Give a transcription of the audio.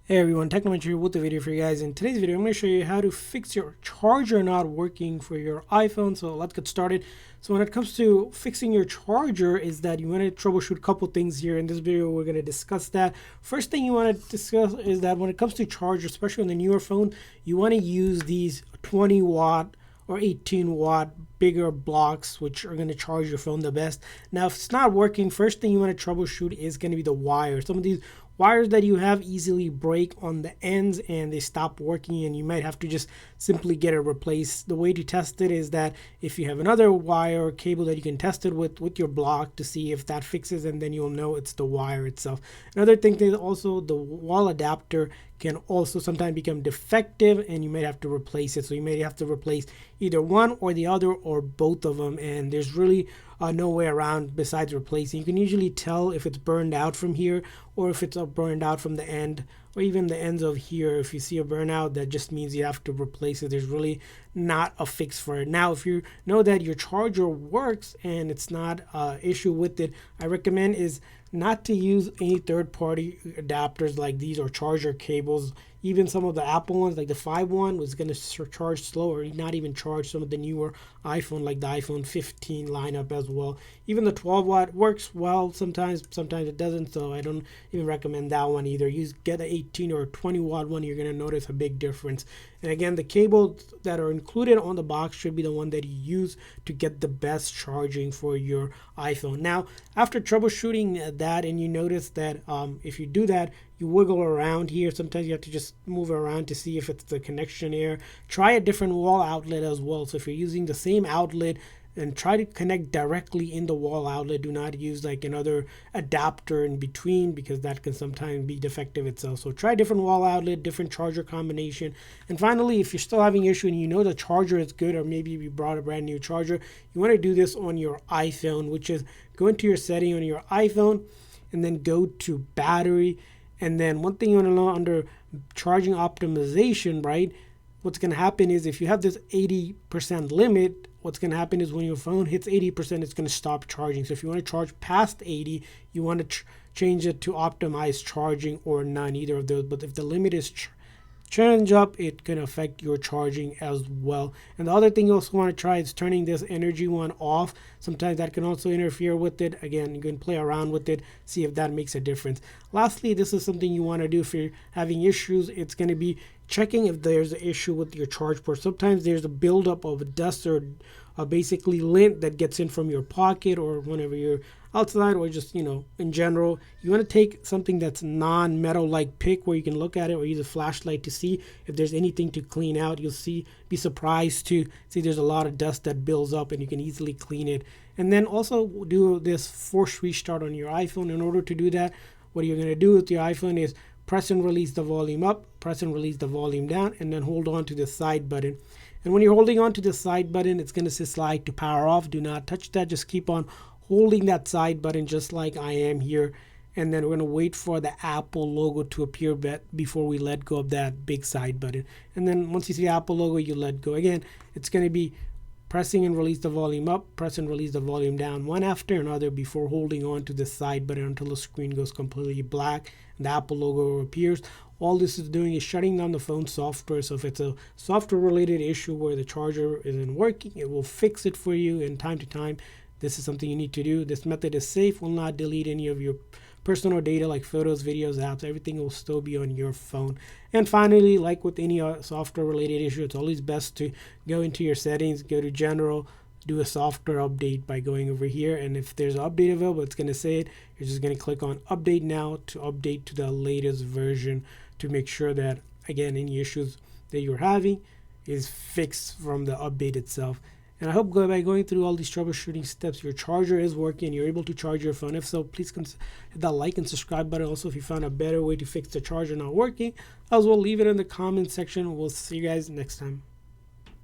Hey everyone, Technomentary here with the video for you guys. In today's video, I'm going to show you how to fix your charger not working for your iPhone. So let's get started. So when it comes to fixing your charger is that you want to troubleshoot a couple things here. In this video, we're going to discuss that. First thing you want to discuss is that when it comes to charger, especially on the newer phone, you want to use these 20 watt or 18 watt bigger blocks, which are going to charge your phone the best. Now, if it's not working, first thing you want to troubleshoot is going to be the wire. Some of these wires that you have easily break on the ends and they stop working, and you might have to just simply get it replaced. The way to test it is that if you have another wire or cable that you can test it with your block to see if that fixes, and then you'll know it's the wire itself. Another thing is also the wall adapter can also sometimes become defective and you might have to replace it. So you may have to replace either one or the other or both of them, and there's really no way around besides replacing. You can usually tell if it's burned out from here or if it's burned out from the end or even the ends of here. If you see a burnout, that just means you have to replace it. There's really not a fix for it. Now, if you know that your charger works and it's not an issue with it, I recommend is not to use any third-party adapters like these or charger cables. Even some of the Apple ones, like the 5 one, was going to charge slower, not even charge some of the newer iPhone, like the iPhone 15 lineup as well. Even the 12 watt works well sometimes it doesn't, so I don't even recommend that one either. Get an 18 or 20 watt one, you're going to notice a big difference. And again, the cables that are included on the box should be the one that you use to get the best charging for your iPhone. Now, after troubleshooting that and you notice that if you do that, you wiggle around here. Sometimes you have to just move around to see if it's the connection here. Try a different wall outlet as well. So if you're using the same outlet, and try to connect directly in the wall outlet. Do not use like another adapter in between, because that can sometimes be defective itself. So try different wall outlet, different charger combination. And finally, if you're still having issue and you know the charger is good, or maybe you brought a brand new charger, you want to do this on your iPhone, which is go into your setting on your iPhone and then go to battery. And then one thing you want to know under charging optimization, right? What's going to happen is if you have this 80% limit, what's going to happen is when your phone hits 80%, it's going to stop charging. So if you want to charge past 80, you want to change it to optimize charging or none, either of those. But if the limit is change up, it can affect your charging as well. And the other thing you also want to try is turning this energy one off. Sometimes that can also interfere with it. Again, you can play around with it, see if that makes a difference. Lastly, this is something you want to do if you're having issues. It's going to be checking if there's an issue with your charge port. Sometimes there's a buildup of dust or basically lint that gets in from your pocket or whenever you're outside, or just in general. You want to take something that's non-metal like pick, where you can look at it, or use a flashlight to see if there's anything to clean out. You'll be surprised to see there's a lot of dust that builds up, and you can easily clean it. And then also do this force restart on your iPhone. In order to do that, what you're going to do with your iPhone is press and release the volume up, press and release the volume down, and then hold on to the side button. And when you're holding on to the side button, it's going to say slide to power off. Do not touch that. Just keep on holding that side button just like I am here. And then we're going to wait for the Apple logo to appear before we let go of that big side button. And then once you see the Apple logo, you let go. Again, it's going to be pressing and release the volume up, press and release the volume down, one after another, before holding on to the side button until the screen goes completely black and the Apple logo appears. All this is doing is shutting down the phone software. So if it's a software related issue where the charger isn't working, it will fix it for you in time to time. This is something you need to do. This method is safe, will not delete any of your personal data like photos, videos, apps. Everything will still be on your phone. And finally, like with any software related issue, it's always best to go into your settings, go to general, do a software update by going over here. And if there's an update available, it's going to say it. You're just going to click on update now to update to the latest version, to make sure that, again, any issues that you're having is fixed from the update itself. And I hope by going through all these troubleshooting steps, your charger is working, you're able to charge your phone. If so, please hit that like and subscribe button. Also, if you found a better way to fix the charger not working, as well, leave it in the comment section. We'll see you guys next time.